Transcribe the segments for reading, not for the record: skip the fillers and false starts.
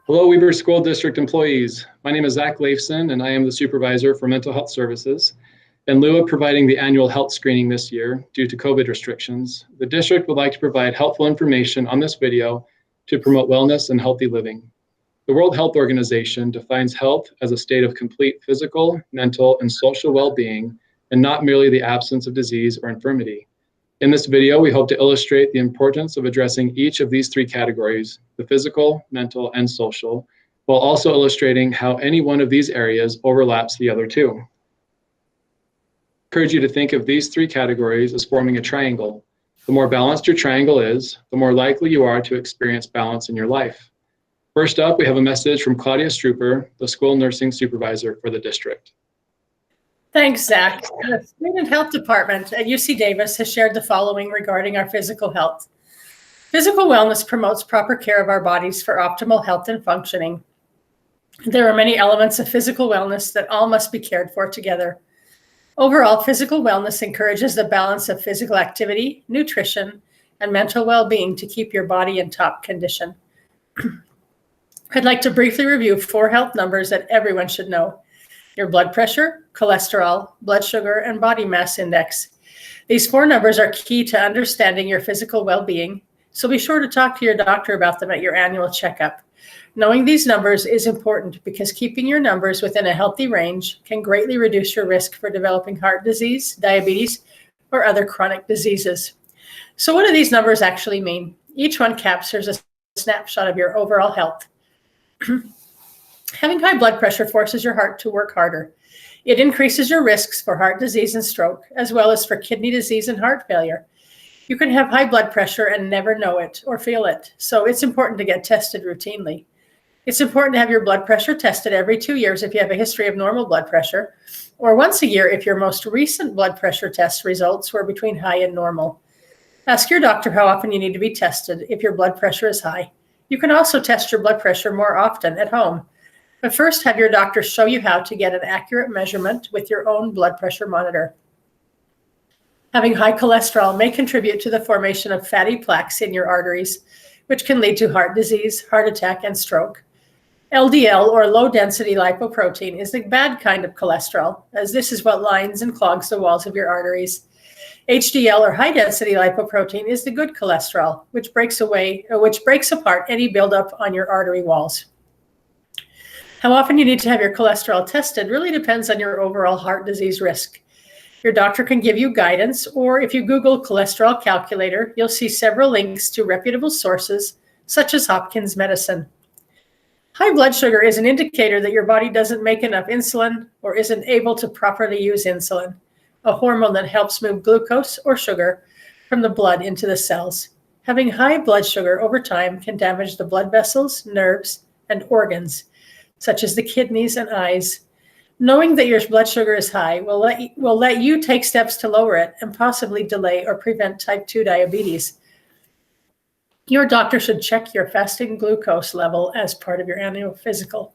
Hello, Weber School District employees. My name is Zach Leifson, and I am the supervisor for mental health services. In lieu of providing the annual health screening this year due to COVID restrictions, the district would like to provide helpful information on this video to promote wellness and healthy living. The World Health Organization defines health as a state of complete physical, mental, and social well-being, and not merely the absence of disease or infirmity. In this video, we hope to illustrate the importance of addressing each of these three categories, the physical, mental, and social, while also illustrating how any one of these areas overlaps the other two. I encourage you to think of these three categories as forming a triangle. The more balanced your triangle is, the more likely you are to experience balance in your life. First up, we have a message from Claudia Strooper, the school nursing supervisor for the district. Thanks, Zach. The Student Health Department at UC Davis has shared the following regarding our physical health. Physical wellness promotes proper care of our bodies for optimal health and functioning. There are many elements of physical wellness that all must be cared for together. Overall, physical wellness encourages the balance of physical activity, nutrition, and mental well-being to keep your body in top condition. I'd like to briefly review 4 health numbers that everyone should know: your blood pressure, cholesterol, blood sugar, and body mass index. These 4 numbers are key to understanding your physical well-being, so be sure to talk to your doctor about them at your annual checkup. Knowing these numbers is important because keeping your numbers within a healthy range can greatly reduce your risk for developing heart disease, diabetes, or other chronic diseases. So what do these numbers actually mean? Each one captures a snapshot of your overall health. Having high blood pressure forces your heart to work harder. It increases your risks for heart disease and stroke, as well as for kidney disease and heart failure. You can have high blood pressure and never know it or feel it, so it's important to get tested routinely. It's important to have your blood pressure tested every 2 years if you have a history of normal blood pressure, or once a year if your most recent blood pressure test results were between high and normal. Ask your doctor how often you need to be tested if your blood pressure is high. You can also test your blood pressure more often at home. But first, have your doctor show you how to get an accurate measurement with your own blood pressure monitor. Having high cholesterol may contribute to the formation of fatty plaques in your arteries, which can lead to heart disease, heart attack, and stroke. LDL, or low-density lipoprotein, is the bad kind of cholesterol, as this is what lines and clogs the walls of your arteries. HDL, or high-density lipoprotein, is the good cholesterol, which breaks apart any buildup on your artery walls. How often you need to have your cholesterol tested really depends on your overall heart disease risk. Your doctor can give you guidance, or if you Google cholesterol calculator, you'll see several links to reputable sources, such as Hopkins Medicine. High blood sugar is an indicator that your body doesn't make enough insulin or isn't able to properly use insulin, a hormone that helps move glucose or sugar from the blood into the cells. Having high blood sugar over time can damage the blood vessels, nerves, and organs, such as the kidneys and eyes. Knowing that your blood sugar is high will let you take steps to lower it and possibly delay or prevent type 2 diabetes. Your doctor should check your fasting glucose level as part of your annual physical.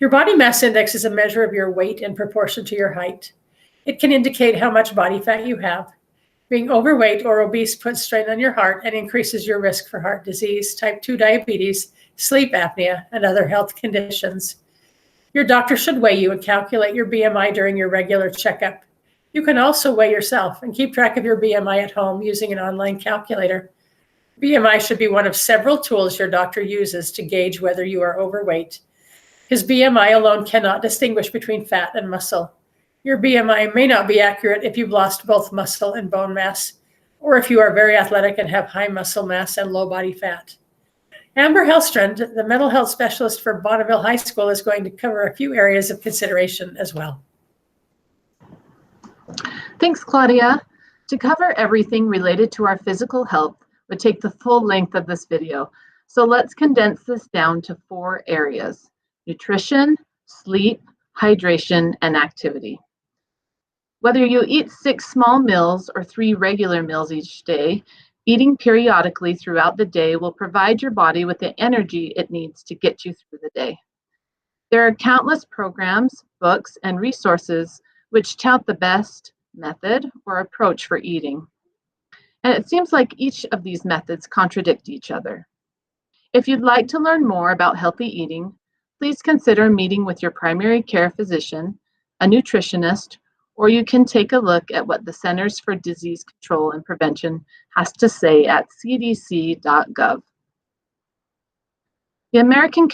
Your body mass index is a measure of your weight in proportion to your height. It can indicate how much body fat you have. Being overweight or obese puts strain on your heart and increases your risk for heart disease, type 2 diabetes, sleep apnea, and other health conditions. Your doctor should weigh you and calculate your BMI during your regular checkup. You can also weigh yourself and keep track of your BMI at home using an online calculator. BMI should be one of several tools your doctor uses to gauge whether you are overweight. His BMI alone cannot distinguish between fat and muscle. Your BMI may not be accurate if you've lost both muscle and bone mass, or if you are very athletic and have high muscle mass and low body fat. Amber Hellstrand, the mental health specialist for Bonneville High School, is going to cover a few areas of consideration as well. Thanks, Claudia. To cover everything related to our physical health would take the full length of this video. So let's condense this down to 4 areas: nutrition, sleep, hydration, and activity. Whether you eat 6 small meals or 3 regular meals each day, eating periodically throughout the day will provide your body with the energy it needs to get you through the day. There are countless programs, books, and resources which tout the best method or approach for eating. And it seems like each of these methods contradict each other. If you'd like to learn more about healthy eating, please consider meeting with your primary care physician, a nutritionist, or you can take a look at what the Centers for Disease Control and Prevention has to say at cdc.gov. The American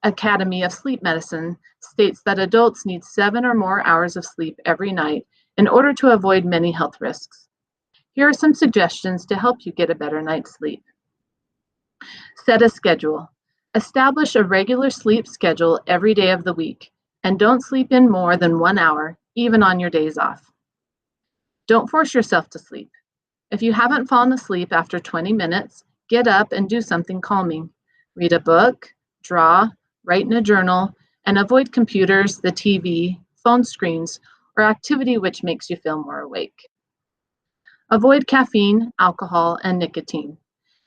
Academy of Sleep Medicine states that adults need 7 or more hours of sleep every night in order to avoid many health risks. Here are some suggestions to help you get a better night's sleep. Set a schedule. Establish a regular sleep schedule every day of the week, and don't sleep in more than 1 hour, even on your days off. Don't force yourself to sleep. If you haven't fallen asleep after 20 minutes, get up and do something calming. Read a book, draw, write in a journal, and avoid computers, the TV, phone screens, or activity which makes you feel more awake. Avoid caffeine, alcohol, and nicotine.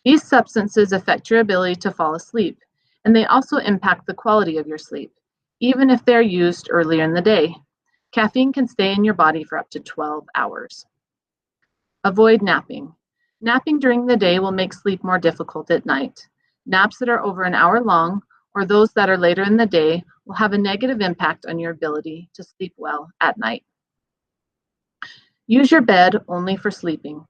These substances affect your ability to fall asleep, and they also impact the quality of your sleep, even if they're used earlier in the day. Caffeine can stay in your body for up to 12 hours. Avoid napping. Napping during the day will make sleep more difficult at night. Naps that are over an hour long, or those that are later in the day, will have a negative impact on your ability to sleep well at night. Use your bed only for sleeping.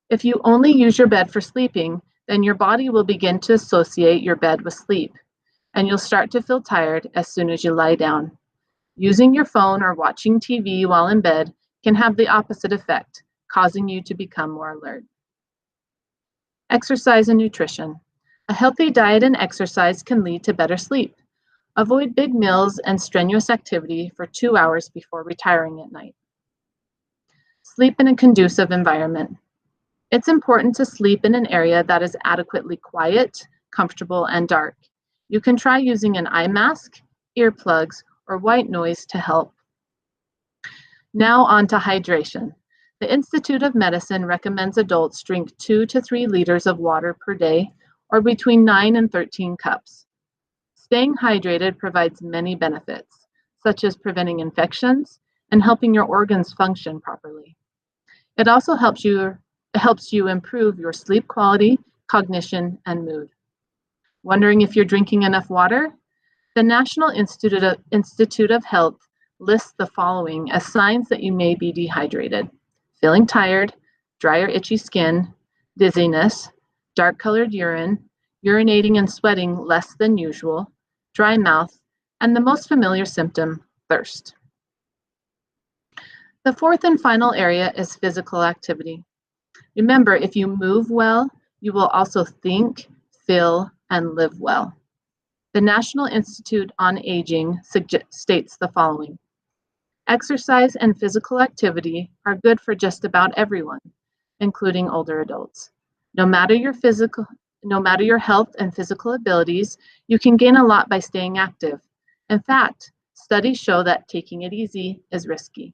If you only use your bed for sleeping, then your body will begin to associate your bed with sleep, and you'll start to feel tired as soon as you lie down. Using your phone or watching TV while in bed can have the opposite effect, causing you to become more alert. Exercise and nutrition. A healthy diet and exercise can lead to better sleep. Avoid big meals and strenuous activity for 2 hours before retiring at night. Sleep in a conducive environment. It's important to sleep in an area that is adequately quiet, comfortable, and dark. You can try using an eye mask, earplugs, or white noise to help. Now on to hydration. The Institute of Medicine recommends adults drink 2 to 3 liters of water per day, or between 9 and 13 cups. Staying hydrated provides many benefits, such as preventing infections and helping your organs function properly. It also helps you improve your sleep quality, cognition, and mood. Wondering if you're drinking enough water? The National Institute of Health lists the following as signs that you may be dehydrated: feeling tired, dry or itchy skin, dizziness, dark-colored urine, urinating and sweating less than usual, dry mouth, and the most familiar symptom, thirst. The fourth and final area is physical activity. Remember, if you move well, you will also think, feel, and live well. The National Institute on Aging states the following: exercise and physical activity are good for just about everyone, including older adults. No matter your health and physical abilities, you can gain a lot by staying active. In fact, studies show that taking it easy is risky.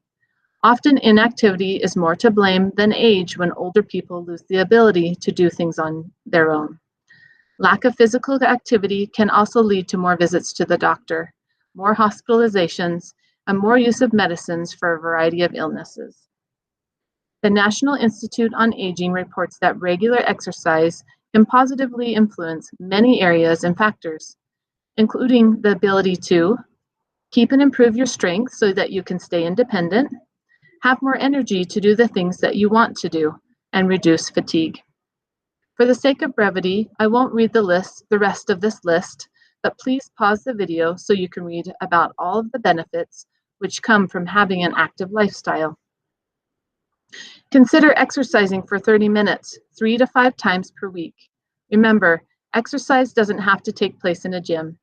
Often inactivity is more to blame than age when older people lose the ability to do things on their own. Lack of physical activity can also lead to more visits to the doctor, more hospitalizations, and more use of medicines for a variety of illnesses. The National Institute on Aging reports that regular exercise can positively influence many areas and factors, including the ability to keep and improve your strength so that you can stay independent, have more energy to do the things that you want to do, and reduce fatigue. For the sake of brevity, I won't read the rest of this list, but please pause the video so you can read about all of the benefits which come from having an active lifestyle. Consider exercising for 30 minutes, 3 to 5 times per week. Remember, exercise doesn't have to take place in a gym.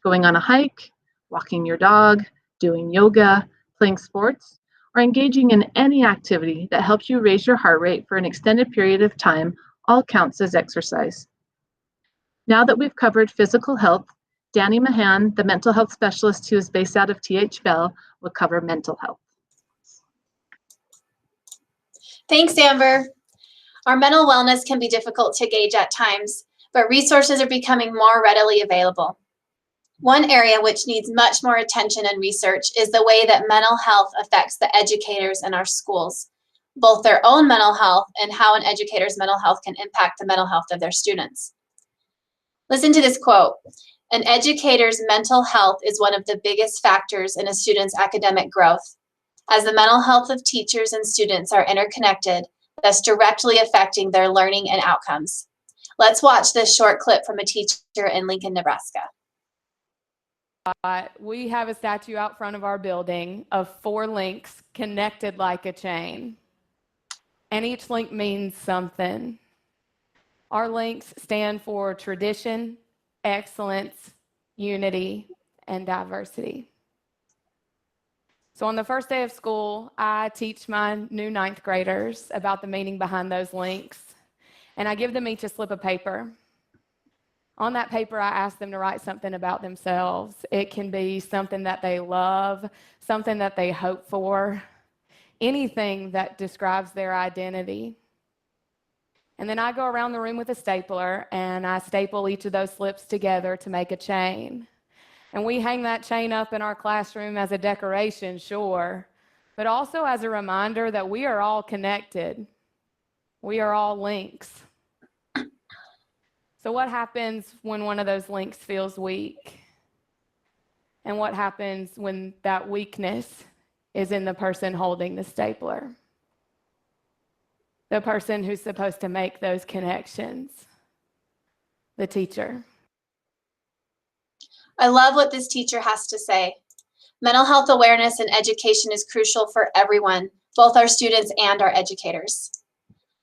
Going on a hike, walking your dog, doing yoga, playing sports, or engaging in any activity that helps you raise your heart rate for an extended period of time all counts as exercise. Now that we've covered physical health, Danny Mahan, the mental health specialist who is based out of TH Bell, will cover mental health. Thanks, Amber. Our mental wellness can be difficult to gauge at times, but resources are becoming more readily available. One area which needs much more attention and research is the way that mental health affects the educators in our schools, both their own mental health and how an educator's mental health can impact the mental health of their students. Listen to this quote. An educator's mental health is one of the biggest factors in a student's academic growth, as the mental health of teachers and students are interconnected, thus directly affecting their learning and outcomes. Let's watch this short clip from a teacher in Lincoln, Nebraska. We have a statue out front of our building of 4 links connected like a chain. And each link means something. Our links stand for tradition, excellence, unity, and diversity. So on the first day of school, I teach my new 9th graders about the meaning behind those links. And I give them each a slip of paper. On that paper, I ask them to write something about themselves. It can be something that they love, something that they hope for, anything that describes their identity. And then I go around the room with a stapler and I staple each of those slips together to make a chain. And we hang that chain up in our classroom as a decoration, sure, but also as a reminder that we are all connected. We are all links. So what happens when one of those links feels weak? And what happens when that weakness is in the person holding the stapler? The person who's supposed to make those connections, the teacher. I love what this teacher has to say. Mental health awareness and education is crucial for everyone, both our students and our educators.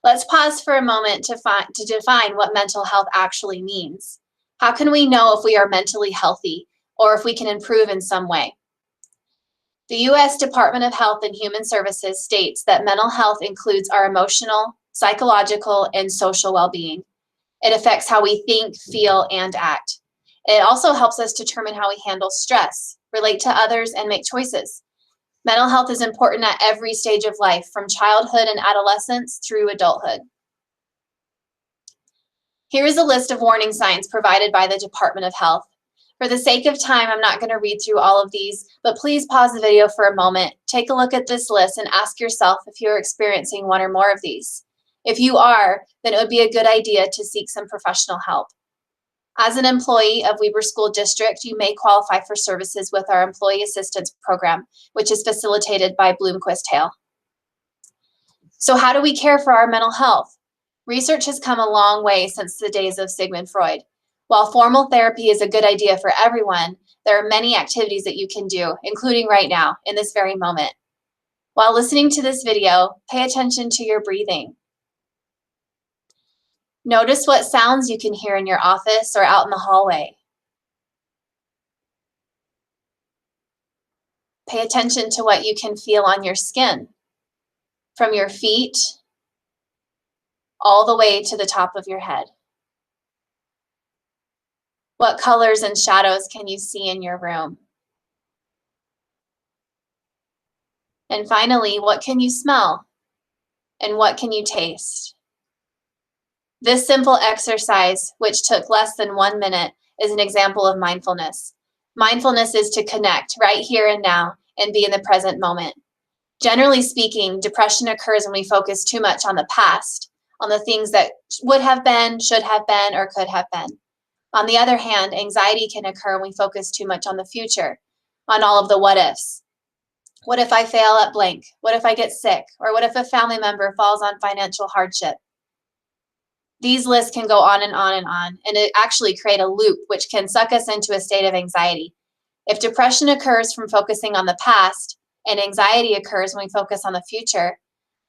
Let's pause for a moment to define what mental health actually means. How can we know if we are mentally healthy or if we can improve in some way? The U.S. Department of Health and Human Services states that mental health includes our emotional, psychological, and social well-being. It affects how we think, feel, and act. It also helps us determine how we handle stress, relate to others, and make choices. Mental health is important at every stage of life, from childhood and adolescence through adulthood. Here is a list of warning signs provided by the Department of Health. For the sake of time, I'm not going to read through all of these, but please pause the video for a moment, take a look at this list, and ask yourself if you're experiencing one or more of these. If you are, then it would be a good idea to seek some professional help. As an employee of Weber School District, you may qualify for services with our Employee Assistance Program, which is facilitated by Bloomquist Hale. So how do we care for our mental health? Research has come a long way since the days of Sigmund Freud. While formal therapy is a good idea for everyone, there are many activities that you can do, including right now, in this very moment. While listening to this video, pay attention to your breathing. Notice what sounds you can hear in your office or out in the hallway. Pay attention to what you can feel on your skin, from your feet all the way to the top of your head. What colors and shadows can you see in your room? And finally, what can you smell? And what can you taste? This simple exercise, which took less than 1 minute, is an example of mindfulness. Mindfulness is to connect right here and now and be in the present moment. Generally speaking, depression occurs when we focus too much on the past, on the things that would have been, should have been, or could have been. On the other hand, anxiety can occur when we focus too much on the future, on all of the what ifs. What if I fail at blank? What if I get sick? Or what if a family member falls on financial hardship? These lists can go on and on and on, and it actually create a loop which can suck us into a state of anxiety. If depression occurs from focusing on the past, and anxiety occurs when we focus on the future,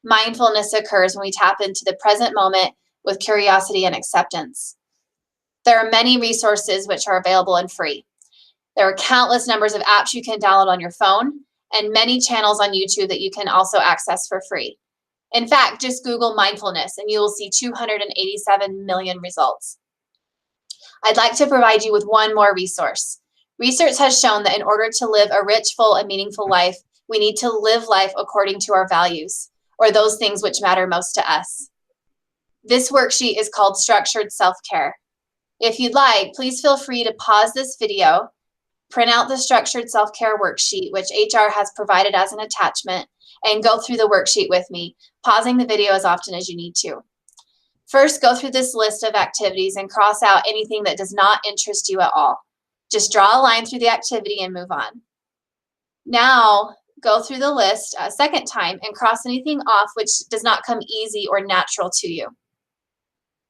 mindfulness occurs when we tap into the present moment with curiosity and acceptance. There are many resources which are available and free. There are countless numbers of apps you can download on your phone, and many channels on YouTube that you can also access for free. In fact, just Google mindfulness and you will see 287 million results. I'd like to provide you with one more resource. Research has shown that in order to live a rich, full, and meaningful life, we need to live life according to our values, or those things which matter most to us. This worksheet is called Structured Self-Care. If you'd like, please feel free to pause this video, print out the Structured Self-Care worksheet, which HR has provided as an attachment, and go through the worksheet with me, pausing the video as often as you need to. First, go through this list of activities and cross out anything that does not interest you at all. Just draw a line through the activity and move on. Now, go through the list a second time and cross anything off which does not come easy or natural to you.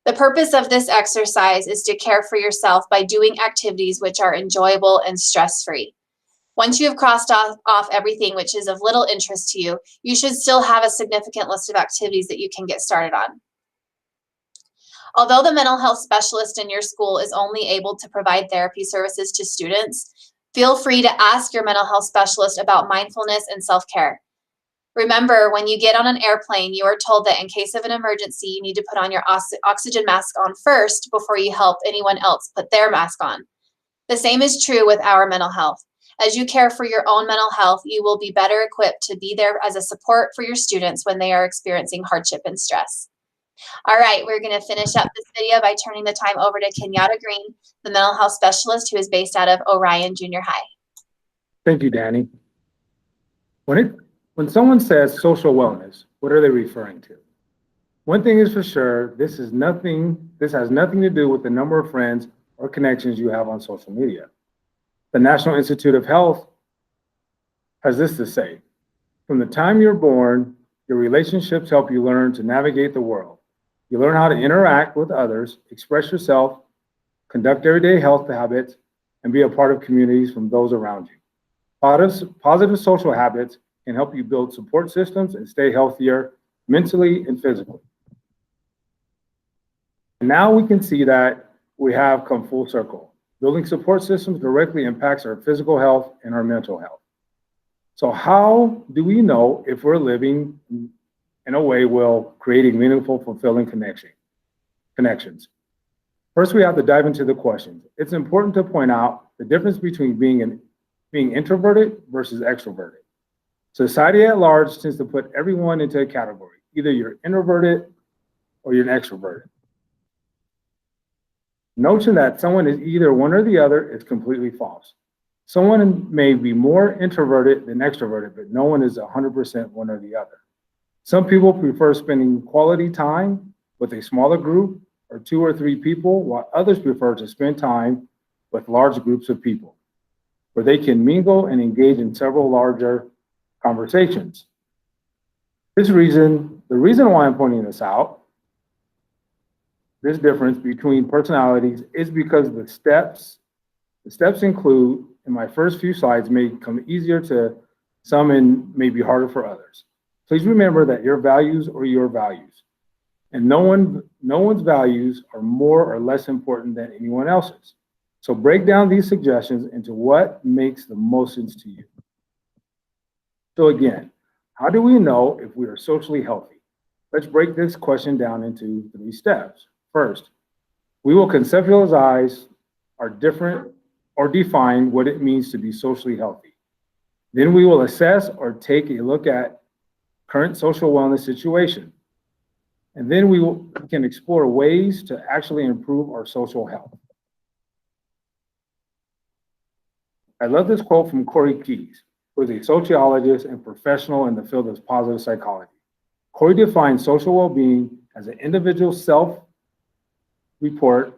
The purpose of this exercise is to care for yourself by doing activities which are enjoyable and stress-free. Once you have crossed off everything which is of little interest to you, you should still have a significant list of activities that you can get started on. Although the mental health specialist in your school is only able to provide therapy services to students, feel free to ask your mental health specialist about mindfulness and self-care. Remember, when you get on an airplane, you are told that in case of an emergency, you need to put on your oxygen mask on first before you help anyone else put their mask on. The same is true with our mental health. As you care for your own mental health, you will be better equipped to be there as a support for your students when they are experiencing hardship and stress. All right, we're going to finish up this video by turning the time over to Kenyatta Green, the mental health specialist who is based out of Orion Junior High. Thank you, Danny. When someone says social wellness, what are they referring to? One thing is for sure, this has nothing to do with the number of friends or connections you have on social media. The National Institute of Health has this to say: from the time you're born, your relationships help you learn to navigate the world. You learn how to interact with others, express yourself, conduct everyday health habits, and be a part of communities from those around you. Positive social habits can help you build support systems and stay healthier mentally and physically. And now we can see that we have come full circle. Building support systems directly impacts our physical health and our mental health. So how do we know if we're living in a way while creating meaningful, fulfilling connections? First, we have to dive into the questions. It's important to point out the difference between being introverted versus extroverted. Society at large tends to put everyone into a category. Either you're introverted or you're an extroverted. Notion that someone is either one or the other is completely false. Someone may be more introverted than extroverted, but no one is 100% one or the other. Some people prefer spending quality time with a smaller group or 2 or 3 people, while others prefer to spend time with large groups of people, where they can mingle and engage in several larger conversations. The reason why I'm pointing this out, this difference between personalities, is because the steps include, in my first few slides, may come easier to some and may be harder for others. Please remember that your values are your values, and no one's values are more or less important than anyone else's. So break down these suggestions into what makes the most sense to you. So again, how do we know if we are socially healthy? Let's break this question down into 3 steps. First, we will conceptualize our different or define what it means to be socially healthy. Then we will assess or take a look at current social wellness situation. And then we can explore ways to actually improve our social health. I love this quote from Corey Keyes, who is a sociologist and professional in the field of positive psychology. Corey defines social well-being as an individual self-report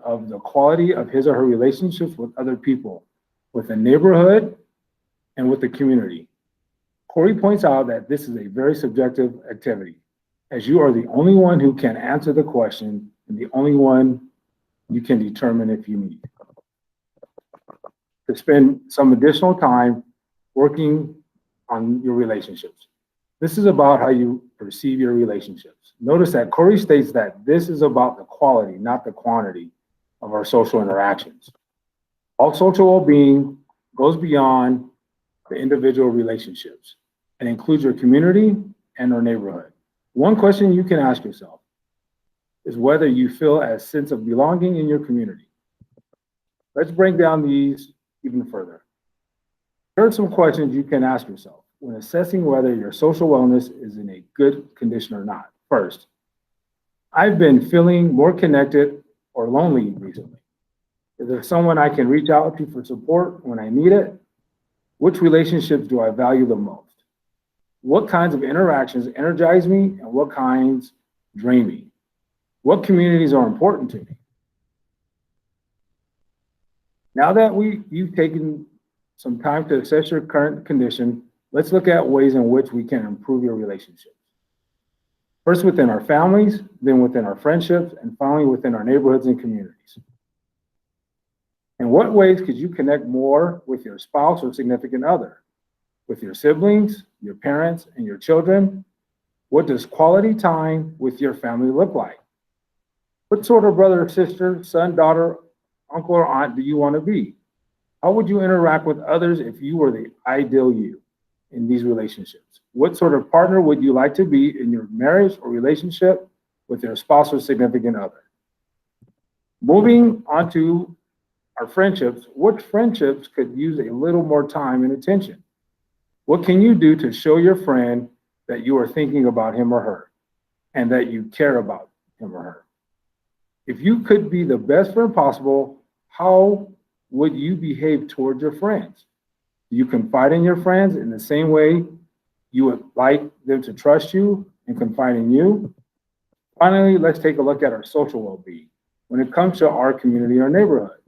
of the quality of his or her relationships with other people, with the neighborhood, and with the community. Corey points out that this is a very subjective activity, as you are the only one who can answer the question and the only one you can determine if you need to spend some additional time working on your relationships. This is about how you perceive your relationships. Notice that Corey states that this is about the quality, not the quantity of our social interactions. All social well-being goes beyond the individual relationships and includes your community and our neighborhood. One question you can ask yourself is whether you feel a sense of belonging in your community. Let's break down these even further. Here are some questions you can ask yourself when assessing whether your social wellness is in a good condition or not. First, I've been feeling more connected or lonely recently. Is there someone I can reach out to for support when I need it? Which relationships do I value the most? What kinds of interactions energize me and what kinds drain me? What communities are important to me? Now that you've taken some time to assess your current condition, let's look at ways in which we can improve your relationships. First within our families, then within our friendships, and finally within our neighborhoods and communities. In what ways could you connect more with your spouse or significant other? With your siblings, your parents, and your children? What does quality time with your family look like? What sort of brother or sister, son, daughter, uncle, or aunt do you want to be? How would you interact with others if you were the ideal you in these relationships? What sort of partner would you like to be in your marriage or relationship with your spouse or significant other? Moving on to our friendships, what friendships could use a little more time and attention? What can you do to show your friend that you are thinking about him or her and that you care about him or her? If you could be the best friend possible, how would you behave towards your friends? Do you confide in your friends in the same way you would like them to trust you and confide in you? Finally, let's take a look at our social well-being when it comes to our community or neighborhood.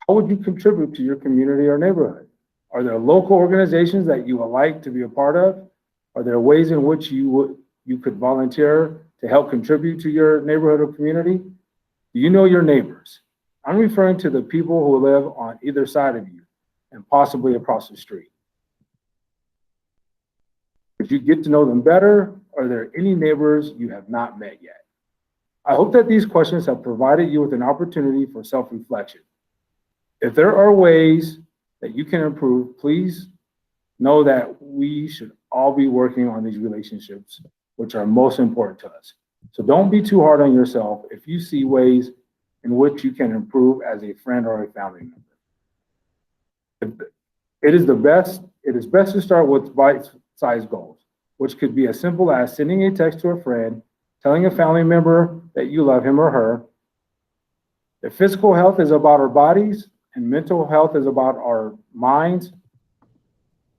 How would you contribute to your community or neighborhood? Are there local organizations that you would like to be a part of? Are there ways in which you could volunteer to help contribute to your neighborhood or community? Do you know your neighbors? I'm referring to the people who live on either side of you and possibly across the street. Did you get to know them better? Are there any neighbors you have not met yet? I hope that these questions have provided you with an opportunity for self-reflection. If there are ways that you can improve, please know that we should all be working on these relationships, which are most important to us. So don't be too hard on yourself if you see ways in which you can improve as a friend or a family member. It is best to start with bite-sized goals, which could be as simple as sending a text to a friend, telling a family member that you love him or her. If physical health is about our bodies and mental health is about our minds,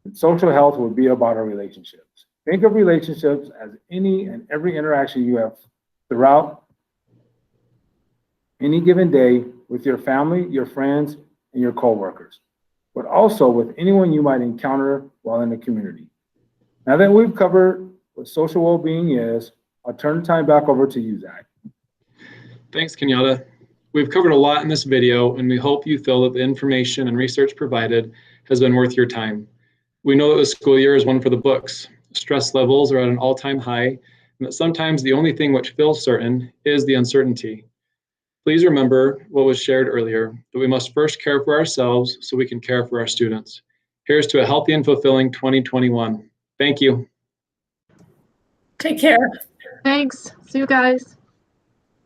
and social health would be about our relationships. Think of relationships as any and every interaction you have throughout any given day with your family, your friends, and your coworkers, but also with anyone you might encounter while in the community. Now that we've covered what social well-being is, I'll turn the time back over to you, Zach. Thanks, Kenyatta. We've covered a lot in this video, and we hope you feel that the information and research provided has been worth your time. We know that the school year is one for the books. Stress levels are at an all-time high, and that sometimes the only thing which feels certain is the uncertainty. Please remember what was shared earlier, that we must first care for ourselves so we can care for our students. Here's to a healthy and fulfilling 2021. Thank you. Take care. Thanks. See you guys.